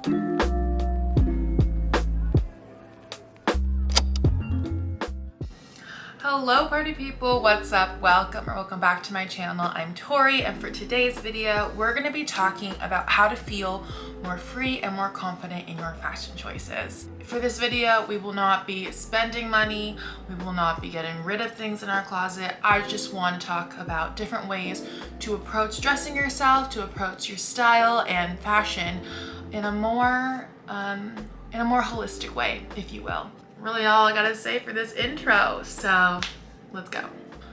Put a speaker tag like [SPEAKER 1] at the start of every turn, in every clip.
[SPEAKER 1] Hello party people, what's up? Welcome back to my channel. I'm Tori, and for today's video we're going to be talking about how to feel more free and more confident in your fashion choices. For this video we will not be spending money, we will not be getting rid of things in our closet. I just want to talk about different ways to approach dressing yourself, to approach your style and fashion in a more holistic way, if you will. Really all I gotta say for this intro, so let's go.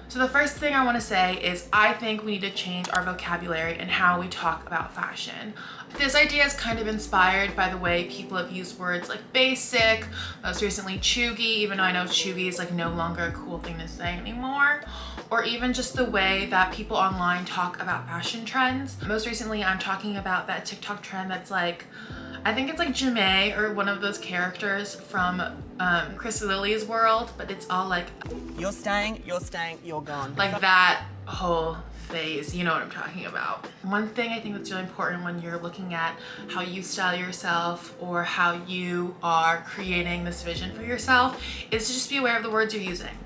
[SPEAKER 1] So the first thing I want to say is I think we need to change our vocabulary and how we talk about fashion. This idea is kind of inspired by the way people have used words like basic, most recently chuggy, even though I know chuggy is like no longer a cool thing to say anymore, or even just the way that people online talk about fashion trends. Most recently I'm talking about that TikTok trend that's like, I think it's like Jamae or one of those characters from Chris Lilly's world, but it's all like,
[SPEAKER 2] you're staying, you're gone.
[SPEAKER 1] Like that whole phase, you know what I'm talking about. One thing I think that's really important when you're looking at how you style yourself or how you are creating this vision for yourself is to just be aware of the words you're using.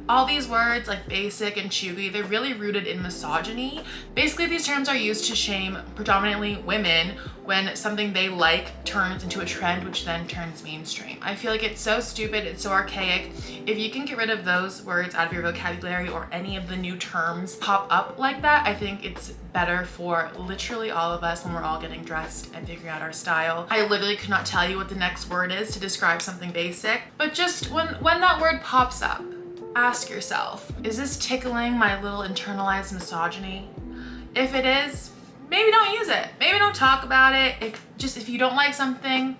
[SPEAKER 1] All these words like basic and chuggy, they're really rooted in misogyny. Basically, these terms are used to shame predominantly women when something they like turns into a trend, which then turns mainstream. I feel like it's so stupid, it's so archaic. If you can get rid of those words out of your vocabulary or any of the new terms pop up like that, I think it's better for literally all of us when we're all getting dressed and figuring out our style. I literally could not tell you what the next word is to describe something basic, but just when that word pops up, ask yourself, is this tickling my little internalized misogyny? If it is, maybe don't use it. Maybe don't talk about it. If you don't like something,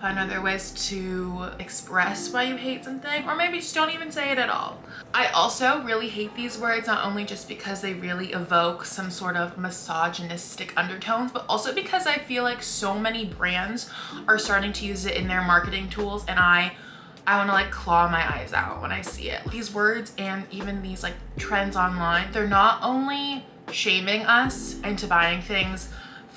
[SPEAKER 1] find other ways to express why you hate something, or maybe just don't even say it at all. I also really hate these words, not only just because they really evoke some sort of misogynistic undertones, but also because I feel like so many brands are starting to use it in their marketing tools, and I want to like claw my eyes out when I see it. These words and even these like trends online, they're not only shaming us into buying things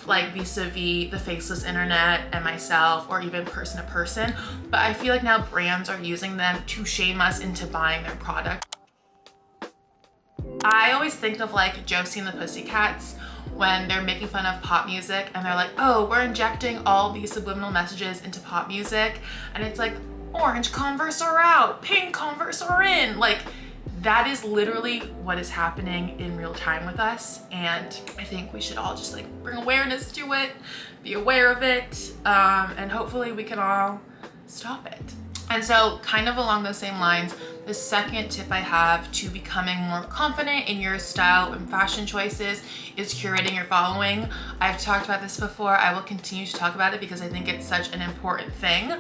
[SPEAKER 1] like vis-a-vis the faceless internet and myself, or even person to person, but I feel like now brands are using them to shame us into buying their product. I always think of like Josie and the Pussycats when they're making fun of pop music and they're like, oh, we're injecting all these subliminal messages into pop music, and it's like, orange Converse are out, pink Converse are in. Like, that is literally what is happening in real time with us, and I think we should all just like bring awareness to it, be aware of it, and hopefully we can all stop it. And so kind of along those same lines, the second tip I have to becoming more confident in your style and fashion choices is curating your following. I've talked about this before. I will continue to talk about it because I think it's such an important thing.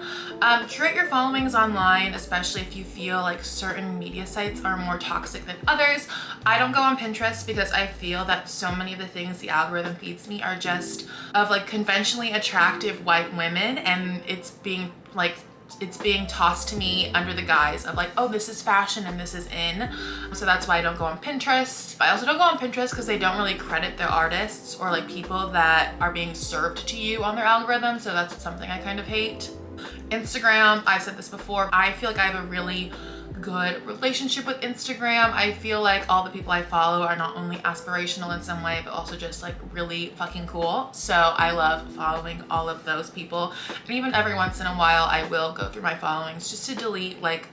[SPEAKER 1] Curate your followings online, especially if you feel like certain media sites are more toxic than others. I don't go on Pinterest because I feel that so many of the things the algorithm feeds me are just of like conventionally attractive white women, and it's being tossed to me under the guise of like, oh, this is fashion and this is in. So that's why I don't go on Pinterest. I also don't go on Pinterest because they don't really credit their artists or like people that are being served to you on their algorithm. So that's something I kind of hate. Instagram, I've said this before, I feel like I have a really good relationship with Instagram. I feel like all the people I follow are not only aspirational in some way, but also just like really fucking cool. So I love following all of those people. And even every once in a while, I will go through my followings just to delete, like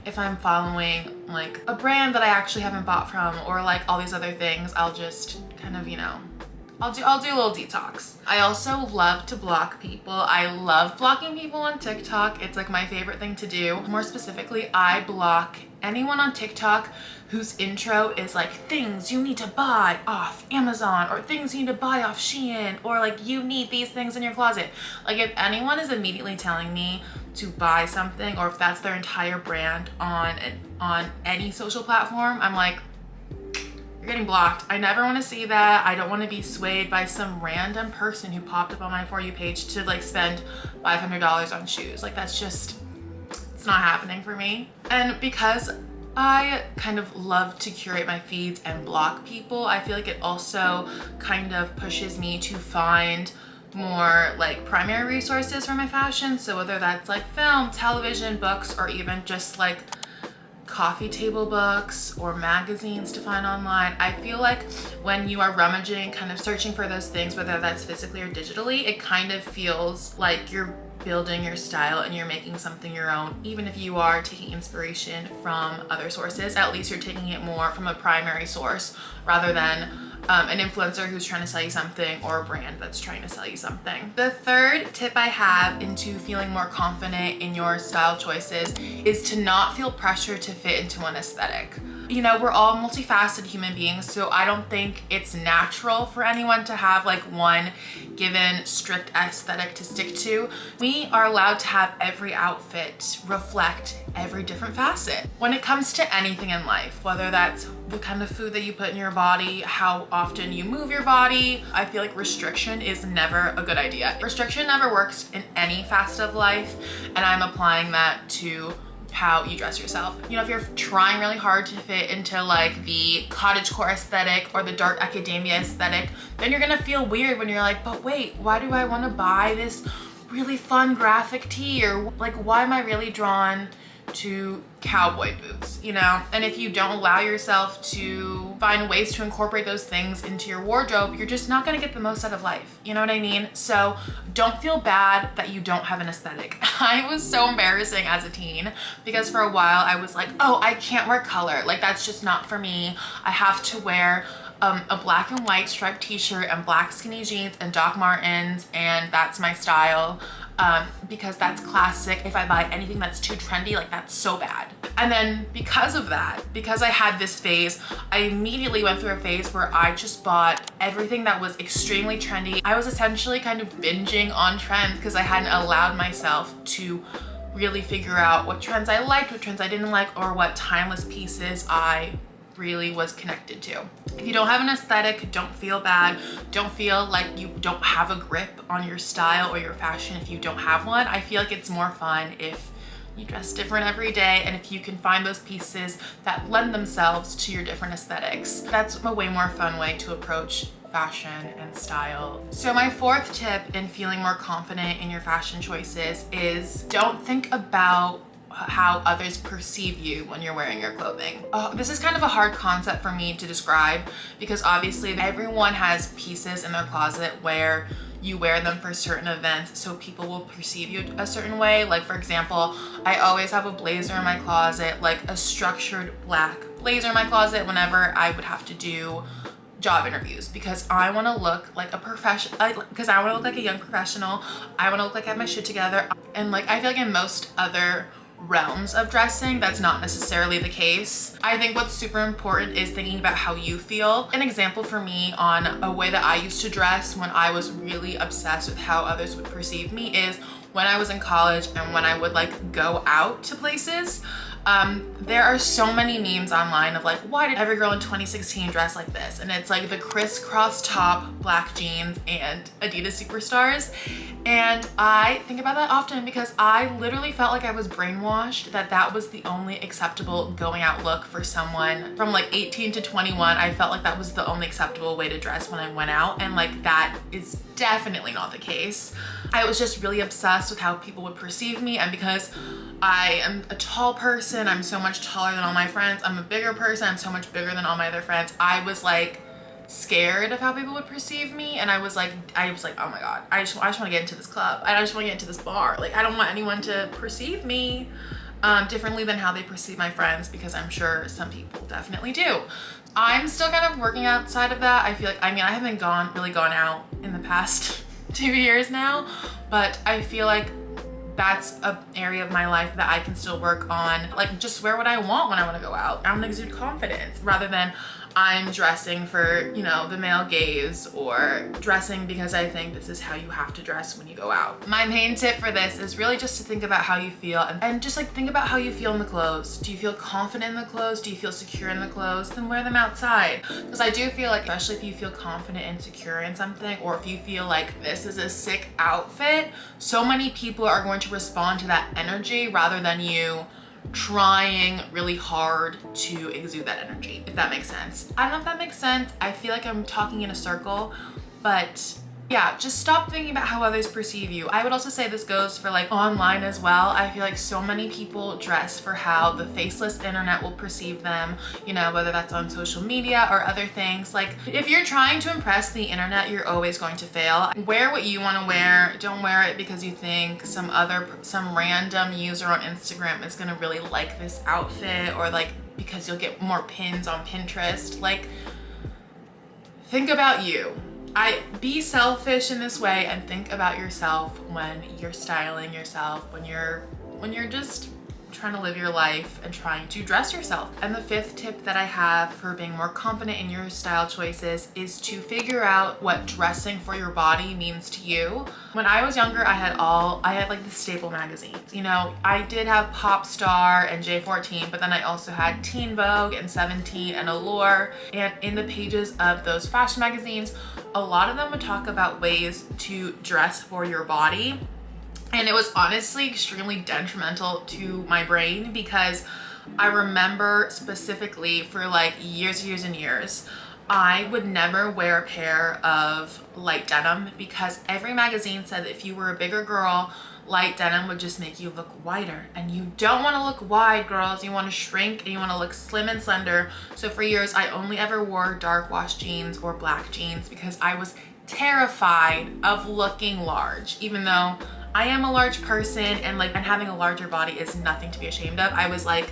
[SPEAKER 1] if I'm following like a brand that I actually haven't bought from, or like all these other things, I'll just kind of, you know, I'll do a little detox. I also love to block people. I love blocking people on TikTok. It's like my favorite thing to do. More specifically, I block anyone on TikTok whose intro is like things you need to buy off Amazon, or things you need to buy off Shein, or like you need these things in your closet. Like if anyone is immediately telling me to buy something, or if that's their entire brand on any social platform, I'm like, getting blocked. I never want to see that. I don't want to be swayed by some random person who popped up on my For You page to like spend $500 on shoes. Like that's just, it's not happening for me. And because I kind of love to curate my feeds and block people, I feel like it also kind of pushes me to find more like primary resources for my fashion. So whether that's like film, television, books, or even just like coffee table books or magazines to find online. I feel like when you are rummaging, kind of searching for those things, whether that's physically or digitally, it kind of feels like you're building your style and you're making something your own. Even if you are taking inspiration from other sources, at least you're taking it more from a primary source rather than an influencer who's trying to sell you something or a brand that's trying to sell you something. The third tip I have into feeling more confident in your style choices is to not feel pressure to fit into one aesthetic. You know, we're all multifaceted human beings, so I don't think it's natural for anyone to have like one given strict aesthetic to stick to. We are allowed to have every outfit reflect every different facet. When it comes to anything in life, whether that's the kind of food that you put in your body, how often you move your body, I feel like restriction is never a good idea. Restriction never works in any facet of life, and I'm applying that to how you dress yourself. You know, if you're trying really hard to fit into like the cottagecore aesthetic or the dark academia aesthetic, then you're gonna feel weird when you're like, but wait, why do I want to buy this really fun graphic tee? Or like, why am I really drawn to cowboy boots, you know? And if you don't allow yourself to find ways to incorporate those things into your wardrobe, you're just not gonna get the most out of life. You know what I mean? So don't feel bad that you don't have an aesthetic. I was so embarrassing as a teen because for a while I was like, oh, I can't wear color. Like that's just not for me. I have to wear a black and white striped t-shirt and black skinny jeans and Doc Martens, and that's my style. Because that's classic. If I buy anything that's too trendy, like that's so bad. And then because of that, because I had this phase, I immediately went through a phase where I just bought everything that was extremely trendy. I was essentially kind of binging on trends because I hadn't allowed myself to really figure out what trends I liked, what trends I didn't like, or what timeless pieces I really was connected to. If you don't have an aesthetic, don't feel bad. Don't feel like you don't have a grip on your style or your fashion if you don't have one. I feel like it's more fun if you dress different every day and if you can find those pieces that lend themselves to your different aesthetics. That's a way more fun way to approach fashion and style. So my fourth tip in feeling more confident in your fashion choices is don't think about how others perceive you when you're wearing your clothing. This is kind of a hard concept for me to describe because obviously everyone has pieces in their closet where you wear them for certain events so people will perceive you a certain way. Like for example, I always have a blazer in my closet, like a structured black blazer in my closet whenever I would have to do job interviews because I want to look like a professional, because I want to look like a young professional. I want to look like I have my shit together. And like I feel like in most other realms of dressing, that's not necessarily the case. I think what's super important is thinking about how you feel. An example for me on a way that I used to dress when I was really obsessed with how others would perceive me is when I was in college and when I would like go out to places. There are so many memes online of like, why did every girl in 2016 dress like this? And it's like the crisscross top, black jeans, and Adidas Superstars. And I think about that often because I literally felt like I was brainwashed that that was the only acceptable going out look for someone from like 18 to 21. I felt like that was the only acceptable way to dress when I went out. And like that is definitely not the case. I was just really obsessed with how people would perceive me, and because I am a tall person, I'm so much taller than all my friends, I'm a bigger person, I'm so much bigger than all my other friends, I was like scared of how people would perceive me. And I was like, oh my God, I just want to get into this club. I just want to get into this bar. Like I don't want anyone to perceive me differently than how they perceive my friends, because I'm sure some people definitely do. I'm still kind of working outside of that. I feel like, I mean, I haven't really gone out in the past 2 years now, but I feel like that's an area of my life that I can still work on. Like just wear what I want when I want to go out. I want to exude confidence rather than I'm dressing for, you know, the male gaze, or dressing because I think this is how you have to dress when you go out. My main tip for this is really just to think about how you feel and just like think about how you feel in the clothes. Do you feel confident in the clothes? Do you feel secure in the clothes? Then wear them outside. Because I do feel like, especially if you feel confident and secure in something, or if you feel like this is a sick outfit, so many people are going to respond to that energy rather than you trying really hard to exude that energy, if that makes sense. I don't know if that makes sense. I feel like I'm talking in a circle, but Yeah, just stop thinking about how others perceive you. I would also say this goes for like online as well. I feel like so many people dress for how the faceless internet will perceive them, you know, whether that's on social media or other things. Like if you're trying to impress the internet, you're always going to fail. Wear what you want to wear. Don't wear it because you think some random user on Instagram is gonna really like this outfit, or like because you'll get more pins on Pinterest. Like, think about you. Be selfish in this way and think about yourself when you're styling yourself, when you're just trying to live your life and trying to dress yourself. And the fifth tip that I have for being more confident in your style choices is to figure out what dressing for your body means to you. When I was younger, I had like the staple magazines. You know, I did have Pop Star and J14, but then I also had Teen Vogue and 17 and Allure. And in the pages of those fashion magazines, a lot of them would talk about ways to dress for your body. And it was honestly extremely detrimental to my brain, because I remember specifically for like years and years, I would never wear a pair of light denim, because every magazine said that if you were a bigger girl, light denim would just make you look wider, and you don't want to look wide, girls. You want to shrink and you want to look slim and slender. So for years, I only ever wore dark wash jeans or black jeans because I was terrified of looking large, even though I am a large person, and having a larger body is nothing to be ashamed of. I was like,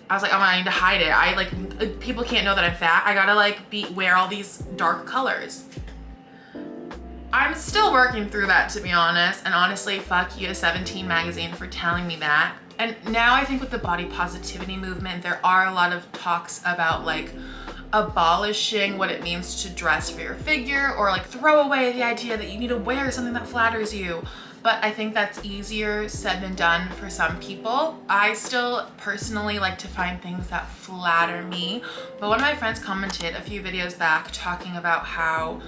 [SPEAKER 1] oh my, I need to hide it. People can't know that I'm fat. I gotta wear all these dark colors. I'm still working through that, to be honest. And honestly, fuck you to 17 magazine for telling me that. And now I think with the body positivity movement, there are a lot of talks about like abolishing what it means to dress for your figure, or like throw away the idea that you need to wear something that flatters you. But I think that's easier said than done for some people. I still personally like to find things that flatter me. But one of my friends commented a few videos back talking about how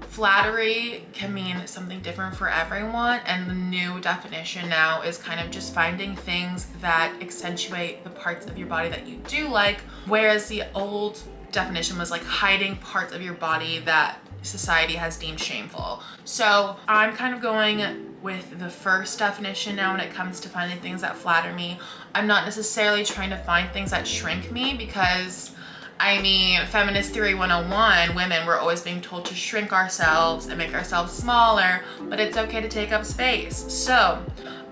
[SPEAKER 1] flattery can mean something different for everyone, and the new definition now is kind of just finding things that accentuate the parts of your body that you do like, whereas the old definition was like hiding parts of your body that society has deemed shameful. So I'm kind of going with the first definition now when it comes to finding things that flatter me. I'm not necessarily trying to find things that shrink me, because I mean, Feminist Theory 101, women, we're always being told to shrink ourselves and make ourselves smaller, but it's okay to take up space. So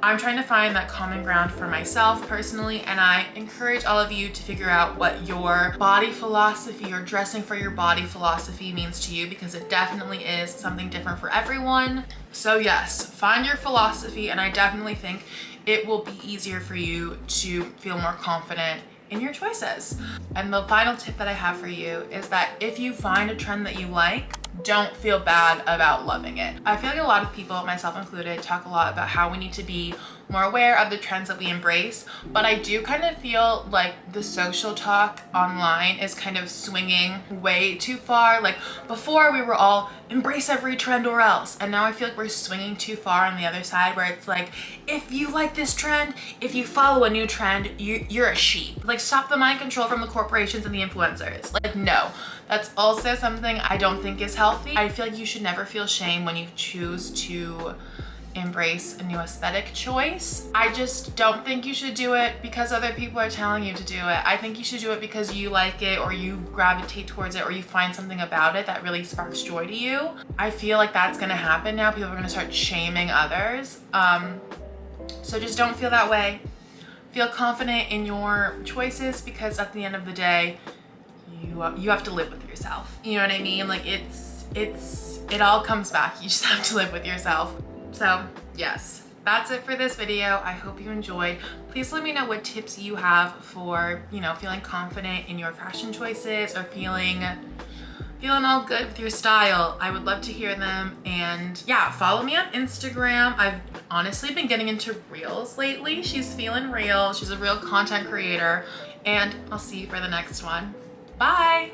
[SPEAKER 1] I'm trying to find that common ground for myself personally, and I encourage all of you to figure out what your body philosophy or dressing for your body philosophy means to you, because it definitely is something different for everyone. So yes, find your philosophy, and I definitely think it will be easier for you to feel more confident in your choices. And the final tip that I have for you is that if you find a trend that you like, don't feel bad about loving it. I feel like a lot of people, myself included, talk a lot about how we need to be more aware of the trends that we embrace, but I do kind of feel like the social talk online is kind of swinging way too far. Like before we were all embrace every trend or else, and now I feel like we're swinging too far on the other side, where it's like, if you like this trend, if you follow a new trend, you're a sheep. Like, stop the mind control from the corporations and the influencers. Like, no. That's also something I don't think is healthy. I feel like you should never feel shame when you choose to embrace a new aesthetic choice. I just don't think you should do it because other people are telling you to do it. I think you should do it because you like it, or you gravitate towards it, or you find something about it that really sparks joy to you. I feel like that's gonna happen now. People are gonna start shaming others. So just don't feel that way. Feel confident in your choices, because at the end of the day, you have to live with yourself. You know what I mean? Like it all comes back. You just have to live with yourself. So yes, that's it for this video. I hope you enjoyed. Please let me know what tips you have for, you know, feeling confident in your fashion choices, or feeling all good with your style. I would love to hear them. And yeah, follow me on Instagram. I've honestly been getting into reels lately. She's feeling real. She's a real content creator. And I'll see you for the next one. Bye.